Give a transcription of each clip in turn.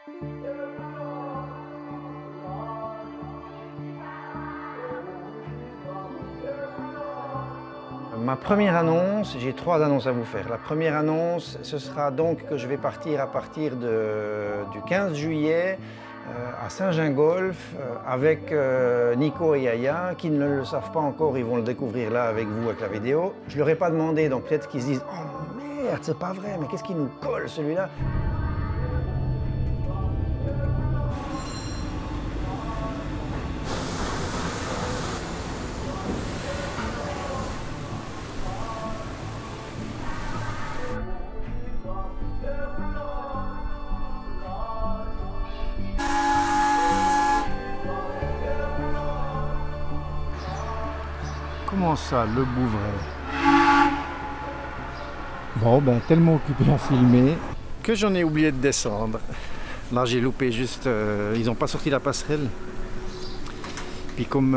Ma première annonce, j'ai 3 annonces à vous faire. La première annonce, ce sera donc que je vais partir à partir du 15 juillet à Saint-Gingolph avec Nico et Yaya, qui ne le savent pas encore, ils vont le découvrir là avec vous, avec la vidéo. Je ne leur ai pas demandé, donc peut-être qu'ils se disent « Oh merde, c'est pas vrai, mais qu'est-ce qui nous colle celui-là » Comment ça, le Bouvray? Bon, ben tellement occupé à filmer que j'en ai oublié de descendre. Là, j'ai loupé juste... ils n'ont pas sorti la passerelle. Puis comme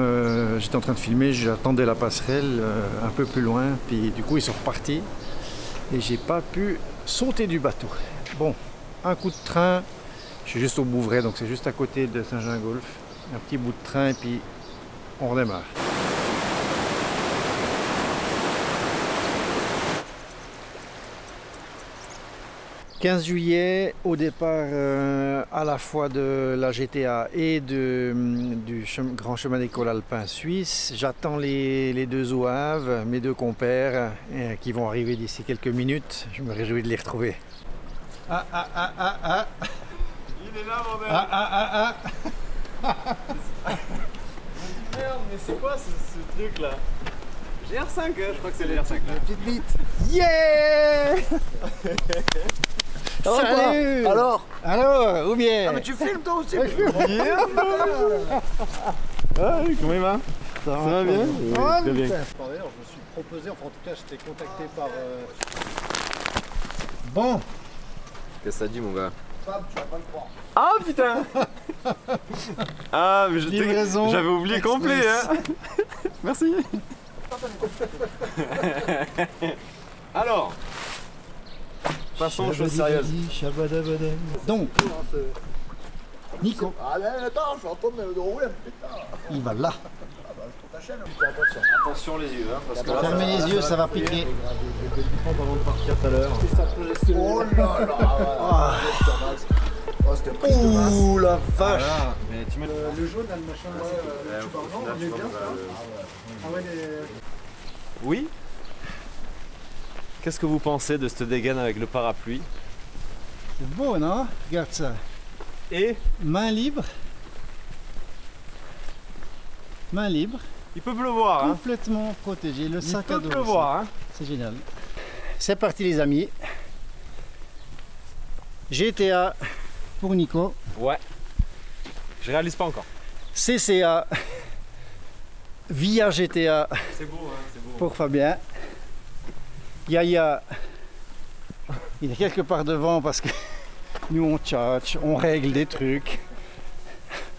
j'étais en train de filmer, j'attendais la passerelle un peu plus loin. Puis du coup, ils sont repartis. Et j'ai pas pu sauter du bateau. Bon, un coup de train. Je suis juste au Bouvray, donc c'est juste à côté de Saint-Gingolph. Un petit bout de train et puis on redémarre. 15 juillet, au départ à la fois de la GTA et du Grand Chemin d'École Alpin Suisse. J'attends les 2 zouaves, mes 2 compères, qui vont arriver d'ici quelques minutes. Je me réjouis de les retrouver. Ah. Il est là, bordel. Merde, mais c'est quoi ce truc là? GR5, hein, je crois que c'est le GR5 là. Petite bite. Yeah. Salut. Alors, ou bien? Ah mais tu filmes toi aussi. Ouais, je filme. Ah oui, comment il va? Ça va bien? Oui, très bien. D'ailleurs, je me suis proposé, enfin en tout cas, j'étais contacté par... Bon. Qu'est-ce que ça dit mon gars? Fab, tu vas pas le croire. Ah putain. Ah mais j'avais oublié complet hein. Merci. Alors, passons aux choses sérieuses. Donc, Nico, Allez, attends, je suis en train de rouler, putain. il va là. Ah bah, je trouve ta chaîne. Attention. Attention les yeux hein, parce que là, Fermez les yeux, ça va piquer. je vais le prendre avant de partir tout à l'heure. Oh là là. Oh, c'était prise de masse. Ouh la vache. Voilà. Mais tu mets Le jaune, là, le machin, tu parles, non, on est bien, ça. Ah ouais, Oui. Qu'est-ce que vous pensez de cette dégaine avec le parapluie? C'est beau, non? Regarde ça. Et Main libre. Main libre. il peut pleuvoir hein. Complètement protégé. Le Il sac à peut dos. pleuvoir hein. C'est génial. C'est parti les amis. GTA pour Nico. Ouais. Je réalise pas encore. CCA via GTA C'est beau hein, c'est beau. pour Fabien. Yaya, il est quelque part devant parce que nous on tchatche, on règle des trucs,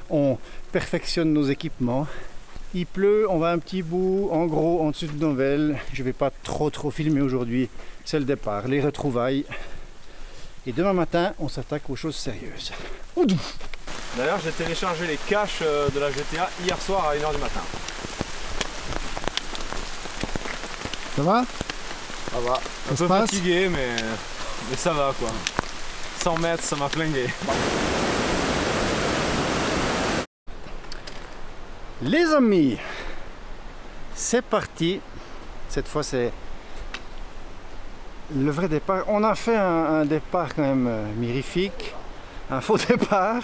on perfectionne nos équipements. Il pleut, on va un petit bout, en gros en dessous de Novelle. Je vais pas trop filmer aujourd'hui, c'est le départ, les retrouvailles. Et demain matin, on s'attaque aux choses sérieuses. Oudou. D'ailleurs, j'ai téléchargé les caches de la GTA hier soir à 1h du matin. Ça va? Ça va. Un se peu passe fatigué, mais ça va quoi. 100 mètres, ça m'a flingué. Les amis, c'est parti. Cette fois, c'est le vrai départ. On a fait un départ quand même mirifique, un faux départ,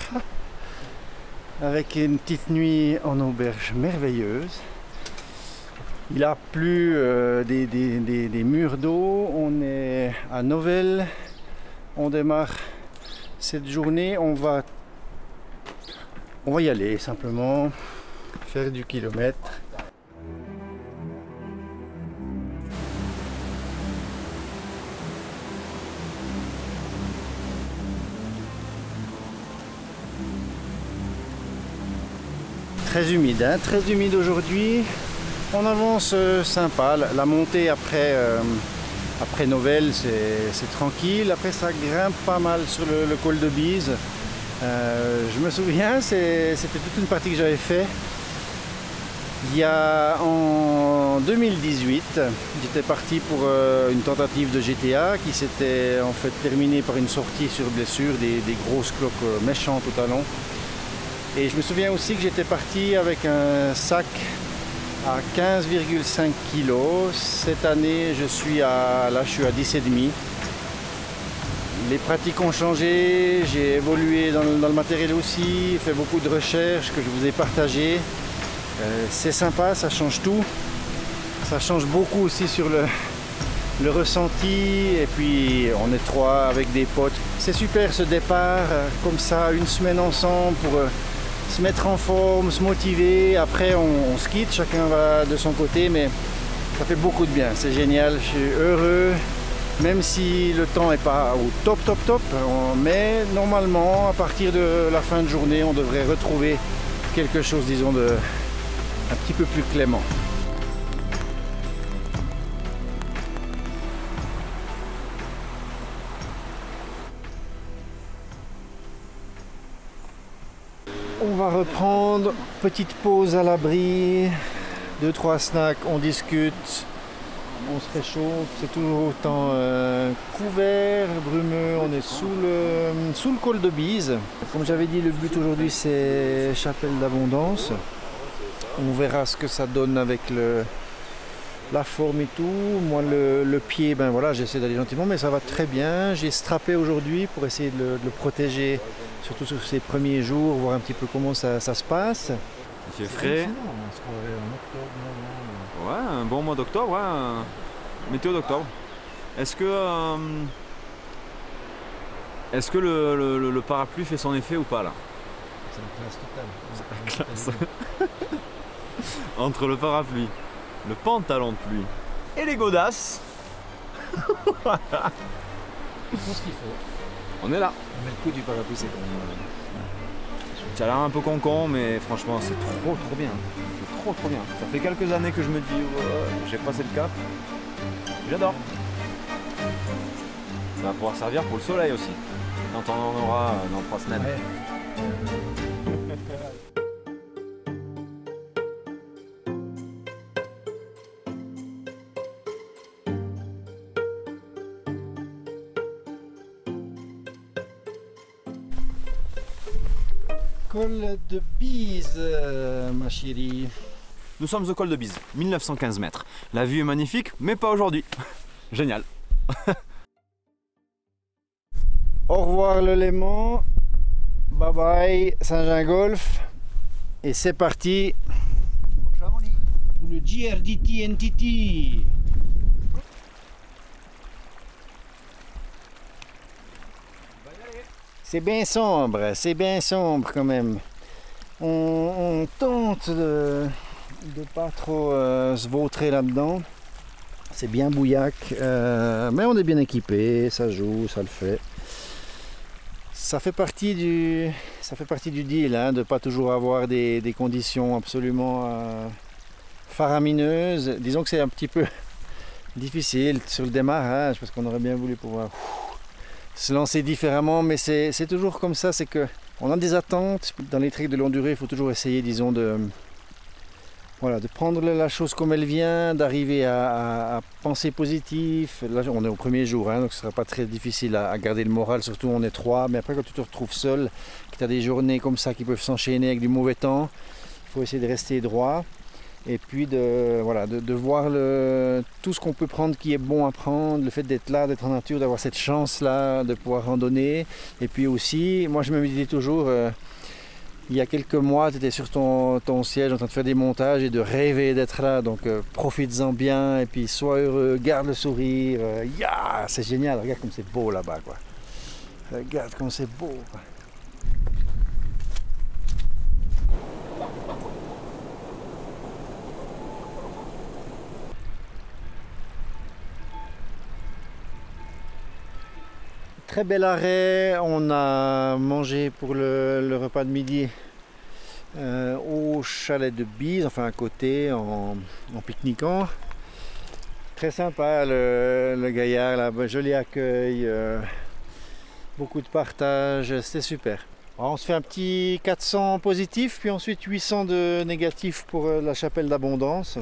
avec une petite nuit en auberge merveilleuse. Il a plu des murs d'eau. On est à Novelle. On démarre cette journée. On va y aller simplement, faire du kilomètre. Très humide, hein, très humide aujourd'hui. On avance sympa. La montée après Novelle, c'est tranquille. Après, ça grimpe pas mal sur le col de Bise. Je me souviens, c'était toute une partie que j'avais fait. Il y a en 2018, j'étais parti pour une tentative de GTA qui s'était en fait terminée par une sortie sur blessure, des grosses cloques méchantes au talon. Et je me souviens aussi que j'étais parti avec un sac à 15,5 kg. Cette année, je suis à 10,5. Les pratiques ont changé, j'ai évolué dans le matériel aussi, fait beaucoup de recherches que je vous ai partagées. C'est sympa, ça change tout. Ça change beaucoup aussi sur le ressenti. Et puis on est trois avec des potes. C'est super ce départ, comme ça, une semaine ensemble pour se mettre en forme, se motiver. Après on se quitte, chacun va de son côté, mais ça fait beaucoup de bien, c'est génial. Je suis heureux, même si le temps n'est pas au top. Mais normalement, à partir de la fin de journée, on devrait retrouver quelque chose, disons, de un petit peu plus clément. On va reprendre, petite pause à l'abri, 2-3 snacks, on discute, on se réchauffe, c'est toujours autant couvert, brumeux, on est sous le col de Bise. Comme j'avais dit, le but aujourd'hui c'est Chapelle d'Abondance. On verra ce que ça donne avec la forme et tout. Moi le pied, ben voilà, j'essaie d'aller gentiment, mais ça va très bien. J'ai strappé aujourd'hui pour essayer de le protéger, surtout sur ces premiers jours, voir un petit peu comment ça se passe. Il fait frais. Ouais, un bon mois d'octobre, ouais, météo d'octobre. Est-ce que le parapluie fait son effet ou pas là? C'est la classe totale. Classe. Entre le parapluie, le pantalon de pluie et les godasses. Voilà. Il faut ce qu'il faut. On est là. Mais le coup du parapluie, c'est quand même... Ça a l'air un peu con, mais franchement, c'est trop bien. C'est trop bien. Ça fait quelques années que je me dis, j'ai passé le cap. J'adore. Ça va pouvoir servir pour le soleil aussi. Quand on en aura dans 3 semaines. Ouais. Col de Bise, ma chérie. Nous sommes au col de Bise, 1915 mètres. La vue est magnifique, mais pas aujourd'hui. Génial. Au revoir le Léman. Bye bye Saint-Gingolf. Et c'est parti pour le GRDT NTT. C'est bien sombre quand même. On tente de pas trop se vautrer là-dedans. C'est bien bouillac, mais on est bien équipé, ça joue, ça le fait. Ça fait partie du deal, hein, de ne pas toujours avoir des conditions absolument faramineuses. Disons que c'est un petit peu difficile sur le démarrage parce qu'on aurait bien voulu pouvoir se lancer différemment, mais c'est toujours comme ça, c'est que on a des attentes. Dans les treks de longue durée, il faut toujours essayer, disons, de prendre la chose comme elle vient, d'arriver à penser positif. Là, on est au premier jour, hein, donc ce ne sera pas très difficile à garder le moral, surtout on est 3, mais après quand tu te retrouves seul, que tu as des journées comme ça qui peuvent s'enchaîner avec du mauvais temps, il faut essayer de rester droit. Et puis de voir tout ce qu'on peut prendre qui est bon à prendre, le fait d'être là, d'être en nature, d'avoir cette chance-là, de pouvoir randonner. Et puis aussi, moi je me disais toujours, il y a quelques mois, tu étais sur ton siège en train de faire des montages et de rêver d'être là. Donc profites-en bien et puis sois heureux, garde le sourire. C'est génial, regarde comme c'est beau là-bas, quoi. Regarde comme c'est beau, quoi. Très bel arrêt, on a mangé pour le repas de midi au chalet de Bise, enfin à côté, en pique-niquant. Très sympa le gaillard, là, joli accueil, beaucoup de partage, c'était super. Alors, on se fait un petit 400 positif, puis ensuite 800 de négatif pour la chapelle d'Abondance.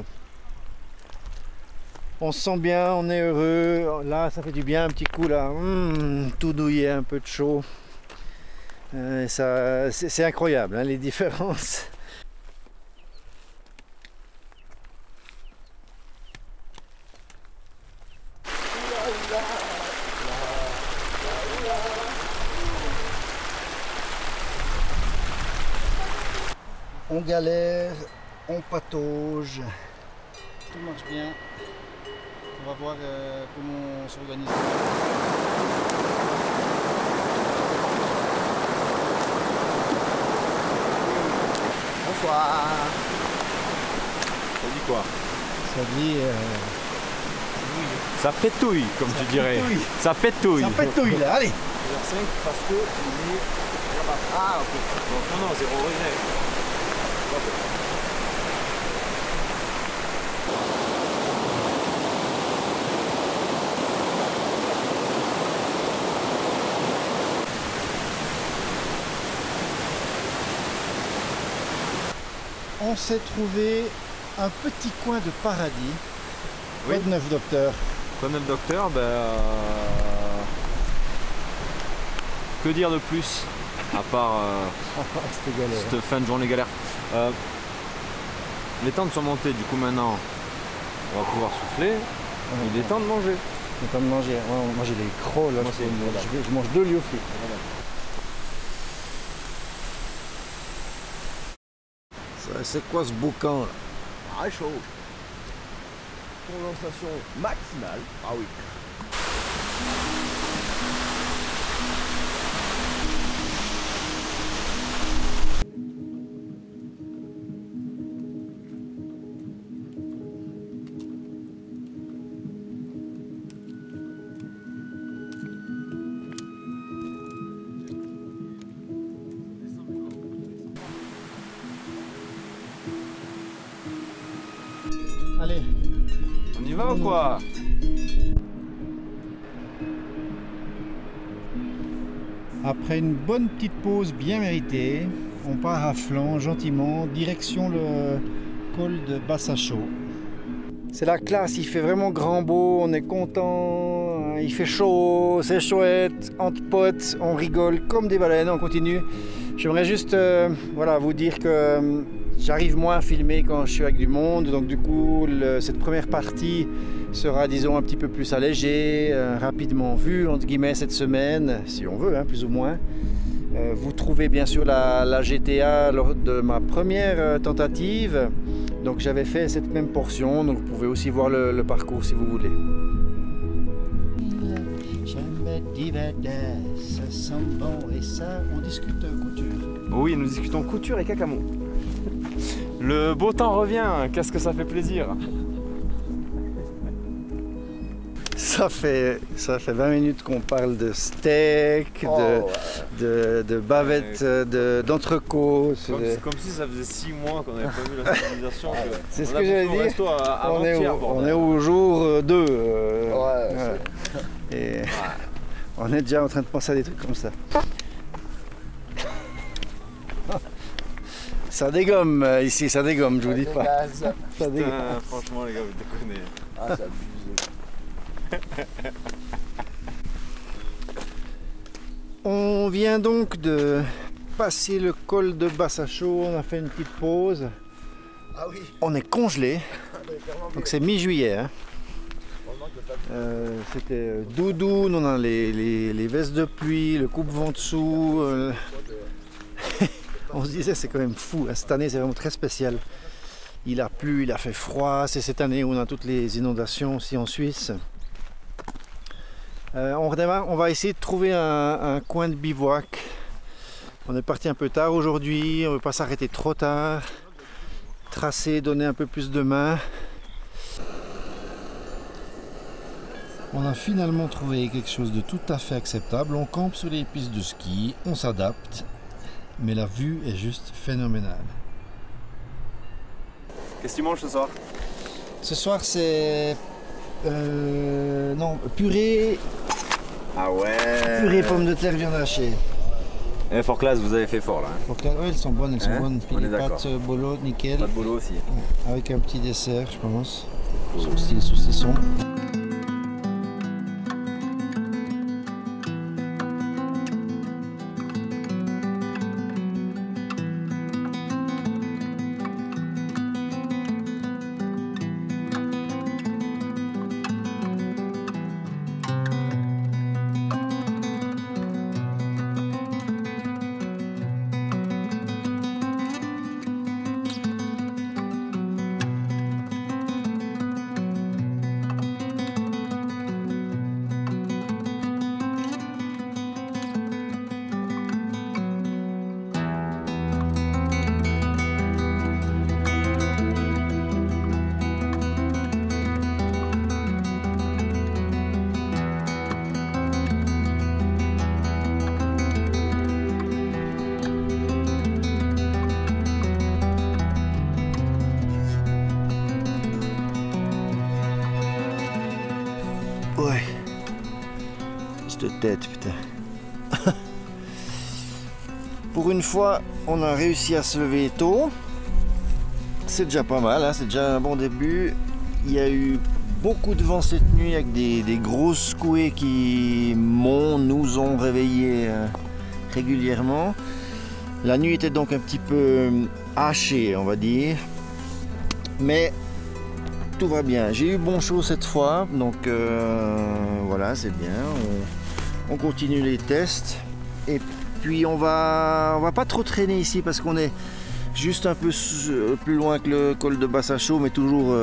On se sent bien, on est heureux. Là, ça fait du bien, un petit coup là, tout douillet, un peu de chaud. C'est incroyable, hein, les différences. On galère, on patauge, tout marche bien. On va voir comment on s'organise. Bonsoir. Ça dit quoi? Ça dit... Ça pétouille, comme tu dirais. pétouille. Ça pétouille. Ça pétouille là, allez. 5 parce que il est là-bas. Ah ok. Donc, non, 0 regret. On s'est trouvé un petit coin de paradis. Oui. Quoi de neuf, docteur? Quoi de neuf, docteur? Que dire de plus à part C'était galère. cette fin de journée galère. Les tentes sont montées, du coup maintenant on va pouvoir souffler. Il est temps de manger. Il est temps de manger. Ouais, moi j'ai des crocs là. Moi, Je mange 2 lieux frits. C'est quoi ce boucan là? Ah, chaud. Condensation maximale. Ah oui. Allez. On y va ou quoi? Après une bonne petite pause bien méritée, on part à flanc gentiment, direction le col de Bassachaux. C'est la classe, il fait vraiment grand beau, on est content, il fait chaud, c'est chouette, entre potes, on rigole comme des baleines, on continue. J'aimerais juste voilà, vous dire que j'arrive moins à filmer quand je suis avec du monde, donc du coup cette première partie sera disons un petit peu plus allégée, rapidement vue entre guillemets cette semaine, si on veut, hein, plus ou moins. Vous trouvez bien sûr la GTA lors de ma première tentative, donc j'avais fait cette même portion, donc vous pouvez aussi voir le parcours si vous voulez. Ça sent bon et ça, on discute couture. Oui, nous discutons couture et cacamo. Le beau temps revient, qu'est-ce que ça fait plaisir. Ça fait 20 minutes qu'on parle de steak, de bavettes, d'entrecôte. Comme si ça faisait 6 mois qu'on n'avait pas vu la civilisation. C'est ce que j'allais dire. On est au jour 2. Et on est déjà en train de penser à des trucs comme ça. Ça dégomme ici, ça dégomme, je vous dis pas. Ça dégomme. Franchement les gars, vous déconnez. Ah, ça abuse. On vient donc de passer le col de Bassachaux, on a fait une petite pause. Ah oui. On est congelé, donc c'est mi-juillet. Hein. C'était doudoune, on a les vestes de pluie, le coupe-vent dessous. On se disait c'est quand même fou, hein. Cette année c'est vraiment très spécial. Il a plu, il a fait froid, c'est cette année où on a toutes les inondations aussi en Suisse. On redémarre, on va essayer de trouver un coin de bivouac. On est parti un peu tard aujourd'hui, on ne veut pas s'arrêter trop tard. Tracer, donner un peu plus de main. On a finalement trouvé quelque chose de tout à fait acceptable. On campe sur les pistes de ski, on s'adapte, mais la vue est juste phénoménale. Qu'est-ce que tu manges ce soir? Ce soir c'est non, purée. Ah ouais. Purée pommes de terre viande hachée. Et Fort Class, vous avez fait fort là. Ouais, elles sont bonnes, elles sont bonnes. Puis On est les d'accord. pâtes bolo, nickel. Pas de boulot aussi. Avec un petit dessert, je pense. Style saucisson. Ouais. Cette tête, putain. Pour une fois, on a réussi à se lever tôt. C'est déjà pas mal, hein, c'est déjà un bon début. Il y a eu beaucoup de vent cette nuit avec des grosses couées qui nous ont réveillés régulièrement. La nuit était donc un petit peu hachée, on va dire. Mais tout va bien. J'ai eu bon chaud cette fois, donc voilà, c'est bien. On continue les tests. Et puis on va pas trop traîner ici parce qu'on est juste un peu plus loin que le col de Bassachaux, mais toujours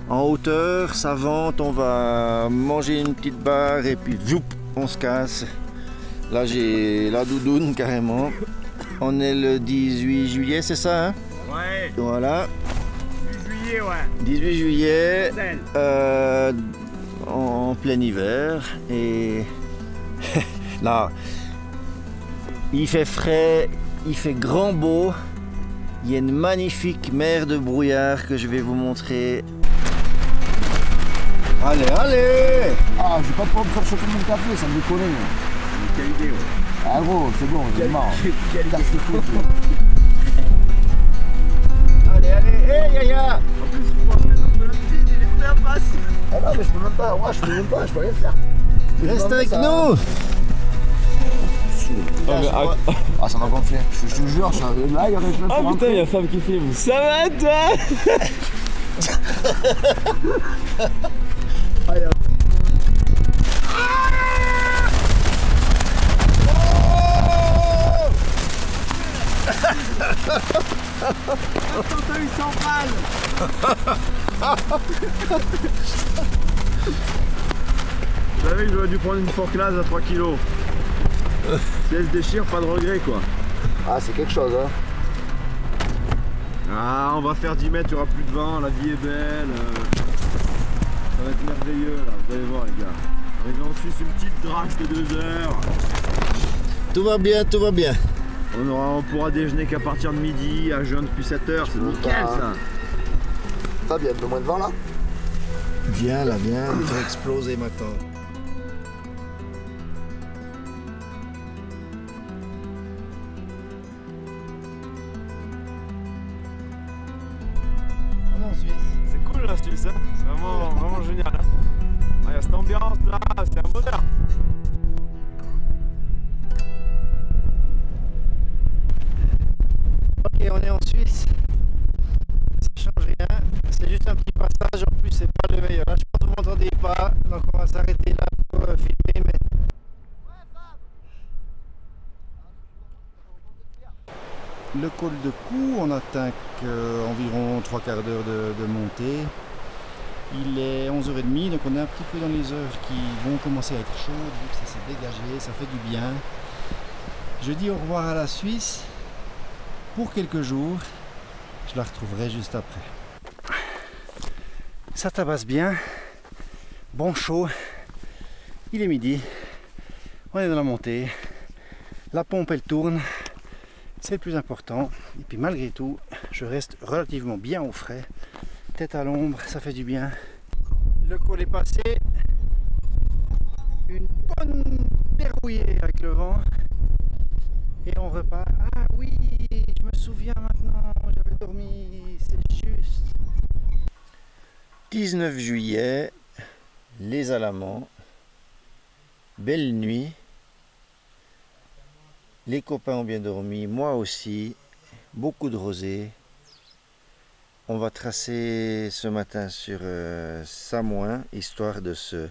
en hauteur. Ça vente, on va manger une petite barre et puis zoup, on se casse. Là j'ai la doudoune carrément. On est le 18 juillet, c'est ça, hein? Ouais. Voilà. 18 juillet, ouais. 18 juillet, Belle. en plein hiver. Et là, il fait frais, il fait grand beau. Il y a une magnifique mer de brouillard que je vais vous montrer. Allez, allez! Ah, je vais pas pouvoir me faire choper mon café, ça me déconne. Quelle idée, ouais. Ah gros, c'est bon, j'ai marre. Quelle Casse les couilles. Allez, allez, hé Yaya! En plus, il faut mettre dans le vide, il est très basse. Ah non, mais je peux même pas, moi je peux même pas, je peux rien faire. Reste avec nous! Ah, ça m'a gonflé. Je te jure, là, il y aurait plein de Ah putain, il y a femme qui filme. Ça va toi? T'as eu 100 balles. Vous savez que j'aurais dû prendre une Fort Class à 3 kilos. Si elle se déchire, pas de regret quoi. Ah, c'est quelque chose, hein. Ah, on va faire 10 mètres, il n'y aura plus de vent, la vie est belle. Ça va être merveilleux là, vous allez voir les gars. Arrivé en Suisse, une petite drache de 2 heures. Tout va bien, tout va bien. On pourra déjeuner qu'à partir de midi, à jeun depuis 7 heures, c'est nickel ça. Ça, il y a un peu moins de vent là. Viens là, viens, il faut exploser maintenant. On est en Suisse. C'est cool la Suisse, hein, c'est vraiment génial. Hein. Ah, y a cette ambiance là, c'est un bonheur. Ok, on est en Suisse. Ça change rien. C'est juste un petit passage. En plus, c'est pas le meilleur. Là, je pense que vous m'entendez pas. Donc, on va s'arrêter là pour filmer. Mais... Le col de Cou, on atteint environ 3 quarts d'heure de montée. Il est 11h30, donc on est un petit peu dans les heures qui vont commencer à être chaudes, vu que ça s'est dégagé, ça fait du bien. Je dis au revoir à la Suisse pour quelques jours. Je la retrouverai juste après. Ça tabasse bien, bon chaud. Il est midi, on est dans la montée. La pompe elle tourne, c'est le plus important. Et puis malgré tout, je reste relativement bien au frais. Tête à l'ombre, ça fait du bien. Le col est passé. Une bonne dérouillée avec le vent. 19 juillet, les Alamans, belle nuit, les copains ont bien dormi, moi aussi, beaucoup de rosée. On va tracer ce matin sur Samoin, histoire de se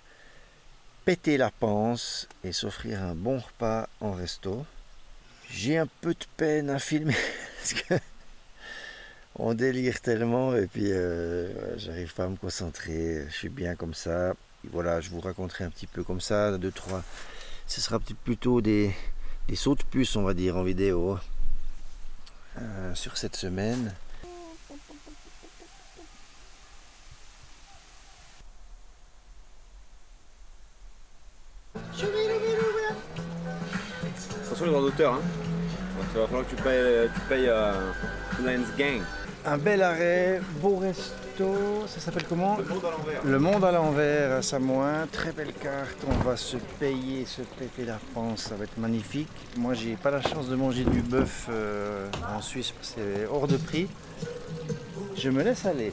péter la panse et s'offrir un bon repas en resto. J'ai un peu de peine à filmer parce que on délire tellement et puis j'arrive pas à me concentrer, je suis bien comme ça. Et voilà, je vous raconterai un petit peu comme ça, 2-3. Ce sera plutôt des sauts de puce, on va dire, en vidéo sur cette semaine. Attention les droits d'auteur, hein. Ça va falloir que tu payes Lens Gang. Un bel arrêt, beau resto, ça s'appelle comment? Le monde à l'envers. Le monde à l'envers à Samoin, très belle carte, on va se payer, se péter la panse, ça va être magnifique. Moi j'ai pas la chance de manger du bœuf en Suisse, c'est hors de prix. Je me laisse aller.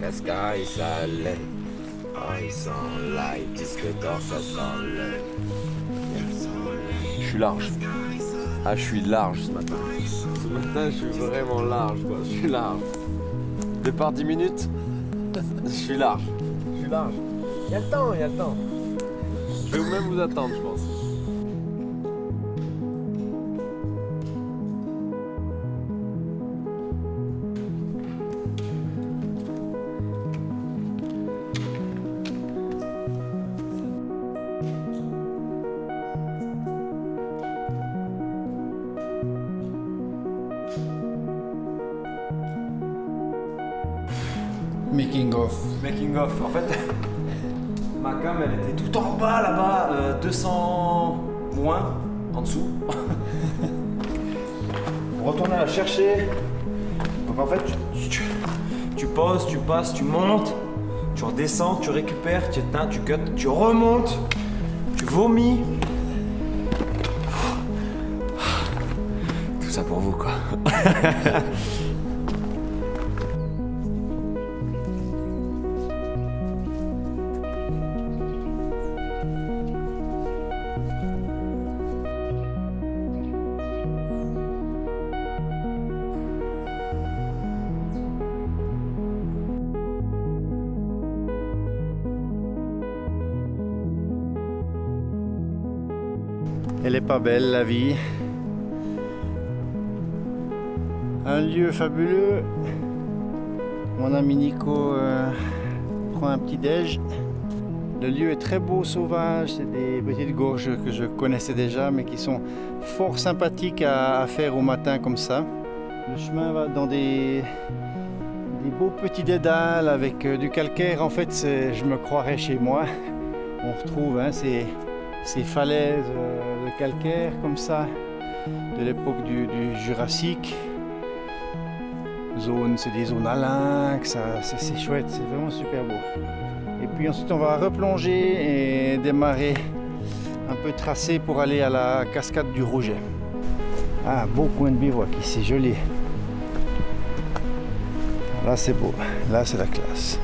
Cascaille, ça l'est. Oh, ils sont là, ils disent que d'or, ça sent le. Je suis large. Ah, je suis large ce matin. Ce matin, je suis vraiment large, quoi. Je suis large. Départ 10 minutes, je suis large. Je suis large. Il y a le temps, il y a le temps. Je vais même vous attendre, je pense. Making of. Making of, en fait, ma cam elle était tout en bas là-bas, 200 moins en dessous. On retourne à la chercher. Donc en fait, tu poses, tu passes, tu montes, tu redescends, tu récupères, tu éteins, tu cuts, tu remontes, tu vomis. Tout ça pour vous quoi. Elle est pas belle la vie. Un lieu fabuleux. Mon ami Nico prend un petit déj. Le lieu est très beau, sauvage. C'est des petites gorges que je connaissais déjà, mais qui sont fort sympathiques à faire au matin comme ça. Le chemin va dans des beaux petits dédales avec du calcaire. En fait, je me croirais chez moi. On retrouve ces falaises de calcaire comme ça, de l'époque du Jurassique. C'est des zones à lynx, c'est chouette, c'est vraiment super beau. Et puis ensuite on va replonger et démarrer un peu tracé pour aller à la cascade du Rouget. Ah, beau point de bivouac ici, joli. Là c'est beau, là c'est la classe.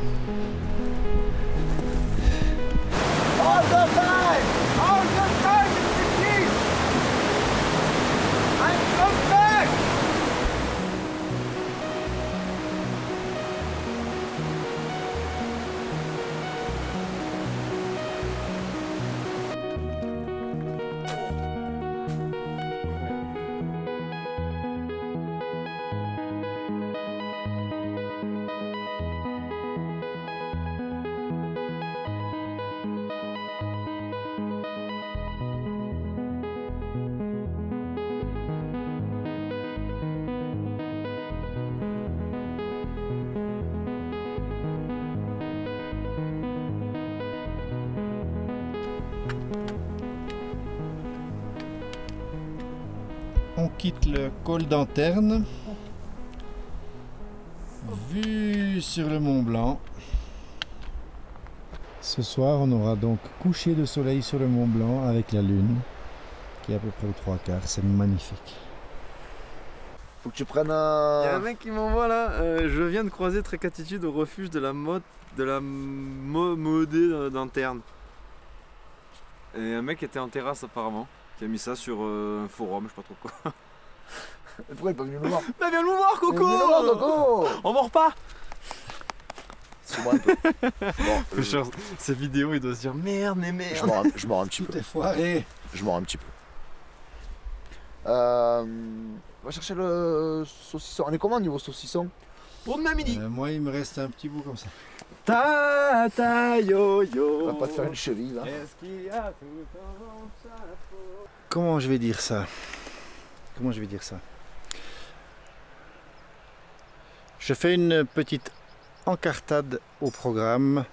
On quitte le col d'Anterne. Vue vue sur le Mont Blanc. Ce soir, on aura donc coucher de soleil sur le Mont Blanc avec la lune, qui est à peu près aux 3/4. C'est magnifique. Faut que tu prennes Il y a un un... mec qui m'envoie là, je viens de croiser Trécatitude au refuge de la modée d'interne. Et un mec était en terrasse apparemment, qui a mis ça sur un forum, je sais pas trop quoi. Pourquoi il est pas venu nous voir? Bah viens nous voir Coco, Viens nous voir, Coco. On mord pas. Suis-moi un peu. Bon, ces vidéos il doit se dire merde mais merde. je mords un petit peu. Tout est foiré. Je mords un petit peu. On va chercher le saucisson. On est comment niveau saucisson? Pour demain midi. Moi, il me reste un petit bout comme ça. Ta yo yo. On va pas te faire une cheville là. Qu'est-ce qu'il y a tout en chapeau? Comment je vais dire ça? Comment je vais dire ça? Je fais une petite encartade au programme.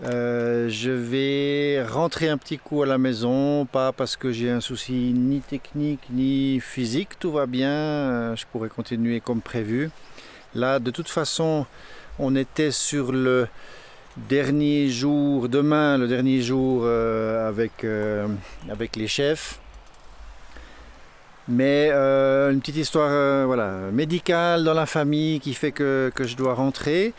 Je vais rentrer un petit coup à la maison, pas parce que j'ai un souci ni technique ni physique, tout va bien, je pourrais continuer comme prévu. Là, de toute façon, on était sur le dernier jour, demain, le dernier jour avec les chefs. Mais une petite histoire voilà, médicale dans la famille qui fait que je dois rentrer.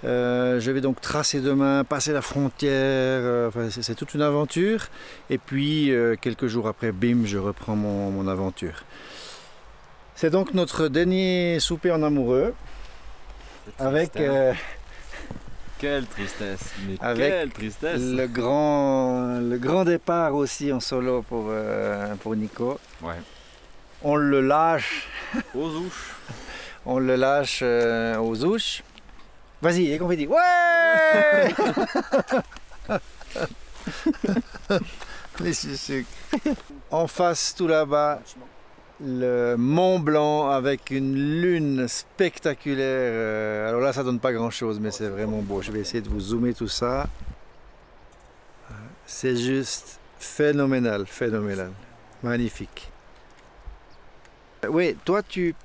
Je vais donc tracer demain, passer la frontière, enfin, c'est toute une aventure. Et puis quelques jours après, bim, je reprends mon aventure. C'est donc notre dernier souper en amoureux. Avec, Quelle tristesse, mais avec quelle tristesse. le grand départ aussi en solo pour Nico. Ouais. On le lâche. Aux ouches. On le lâche aux ouches. Vas-y, et qu'on fait dit ouais. Les sucres. En face, tout là-bas, le Mont Blanc avec une lune spectaculaire. Alors là, ça donne pas grand-chose, mais c'est vraiment beau. Je vais essayer de vous zoomer tout ça. C'est juste phénoménal, phénoménal. Magnifique. Oui, toi tu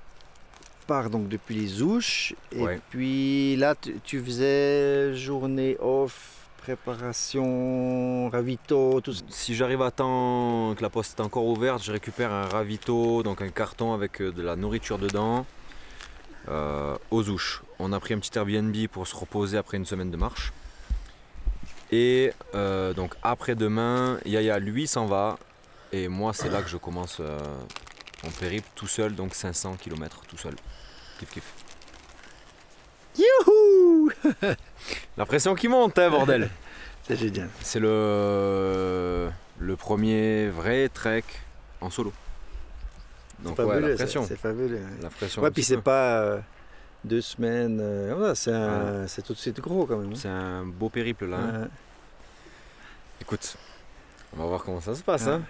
pars donc depuis les Ouches et Ouais. puis là tu faisais journée off, préparation, ravito, tout ça. Si j'arrive à temps que la poste est encore ouverte, je récupère un ravito, donc un carton avec de la nourriture dedans, aux ouches. On a pris un petit Airbnb pour se reposer après une semaine de marche. Et donc après-demain, Yaya lui s'en va et moi c'est là que je commence mon périple tout seul, donc 500 km tout seul. Kiff kiff. Youhou. La pression qui monte, hein, bordel. C'est génial. C'est le premier vrai trek en solo. Donc ouais, la pression. C'est fabuleux. La pression. Ouais, un puis petit c'est peu. pas 2 semaines. Voilà, c'est tout de suite gros quand même. C'est un beau périple là. Hein. Ouais. Écoute, on va voir comment ça se passe. Hein.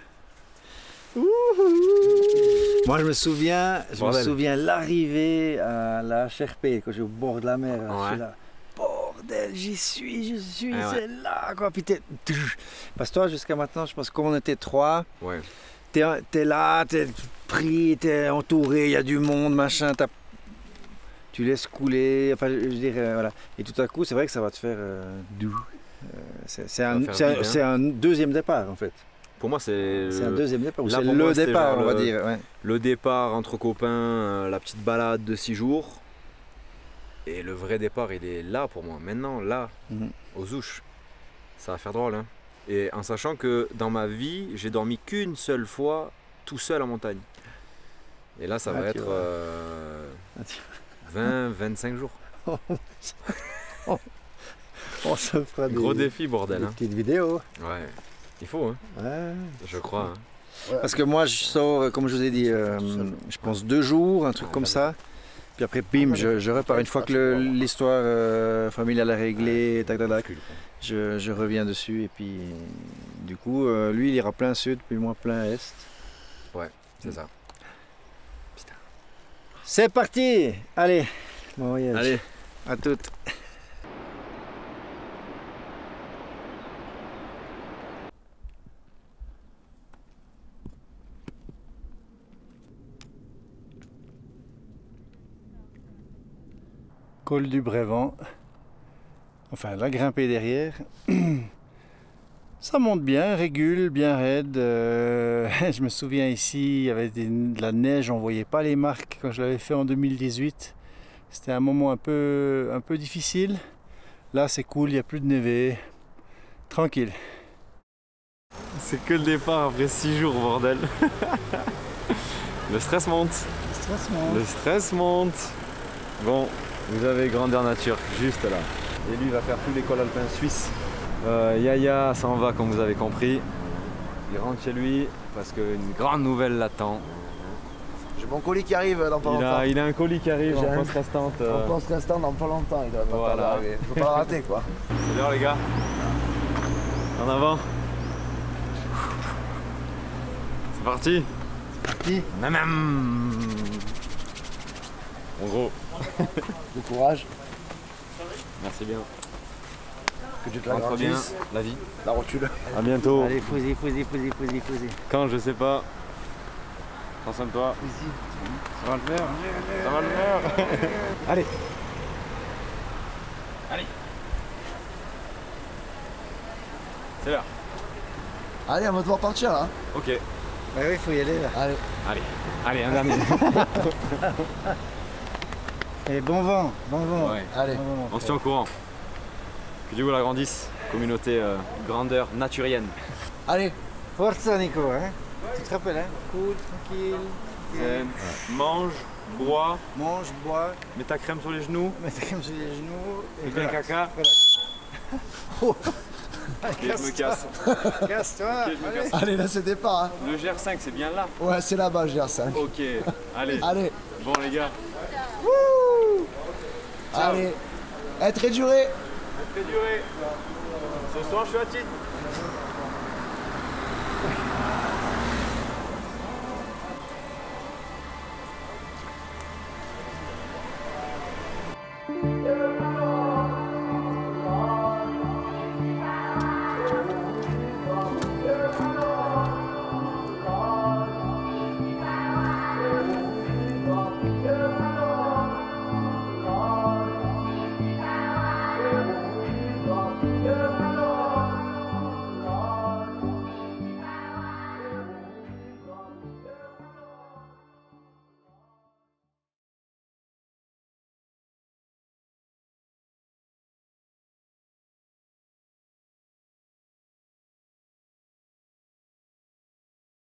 Moi je me souviens Bordel. l'arrivée à la HRP quand j'ai au bord de la mer. Ouais. Je suis là. Bordel, j'y suis, Ah ouais. c'est là quoi. Puis parce que toi jusqu'à maintenant, je pense qu'on on était 3. Ouais. T'es là, t'es pris, t'es entouré, il y a du monde, machin, tu laisses couler, enfin je dirais voilà. Et tout à coup, c'est vrai que ça va te faire doux. C'est un deuxième départ en fait. Pour moi, c'est C'est un deuxième départ, ou là, c'est pour le moi, c'était départ, genre on va dire. Ouais. le départ entre copains, la petite balade de 6 jours. Et le vrai départ, il est là pour moi. Maintenant, là, Mhm. aux ouches. Ça va faire drôle. Hein. Et en sachant que dans ma vie, j'ai dormi qu'une seule fois tout seul en montagne. Et là, ça va tu être vois. 20-25 jours. On se fera Gros des défi, bordel. Hein. petites vidéos. Ouais, il faut, hein, Ouais. je crois. Hein. Parce que moi, je sors, comme je vous ai dit, je pense 2 jours, un truc comme ça. Puis après, bim, je repars. Une fois que l'histoire familiale est réglée, tac, tac, tac, je reviens dessus. Et puis, du coup, lui, il ira plein sud, puis moi, plein est. Ouais, c'est ça. C'est parti! Allez, bon voyage. Allez. À toutes. Col du Brévent. Enfin, la grimper derrière. Ça monte bien, régule, bien raide. Je me souviens ici, il y avait de la neige, on ne voyait pas les marques quand je l'avais fait en 2018. C'était un moment un peu difficile. Là, c'est cool, il n'y a plus de névé. Tranquille. C'est que le départ après 6 jours, bordel. Le stress monte. Le stress monte. Bon, vous avez grandeur nature juste là. Et lui va faire tout l'école alpin suisse. Yaya s'en va comme vous avez compris. Il rentre chez lui parce qu'une grande nouvelle l'attend. J'ai mon colis qui arrive dans pas longtemps. Il a un colis qui arrive J'ai en un- poste restante. En poste restant dans pas longtemps, il doit pas Voilà. tarder à arriver. Faut pas le rater quoi. C'est l'heure les gars. En avant. C'est parti. Parti. Namam. En gros. Du courage, Merci bien. que tu te Rentre bien l'agrandisses. la vie. La rotule. À bientôt. Allez, posez. Quand je sais pas. Prends soin de toi. Ça va le faire. Ça va le faire. Allez. Allez. C'est l'heure. Allez, on va devoir partir là. Ok. Bah oui, il faut y aller là. Allez. Allez. Allez, un dernier. Et bon vent, Ouais. Allez. Bon vent, On se tient au courant. Que Dieu vous la grandisse. Communauté grandeur naturienne. Allez. Forza Nico, hein. Tu te rappelles, hein. Cool, tranquille. Mange, bois, Mange, bois, mets ta crème sur les genoux. mets ta crème sur les genoux et Fais bien relax. caca. Ok, je me casse. Casse-toi. Ok, je me casse. Allez, là c'est départ. Hein. Le GR5, c'est bien là. Ouais, c'est là-bas, je gère ça. Ok. Allez. Allez. Bon les gars. Allez. Être duré. Très duré. Ce soir, je suis à titre.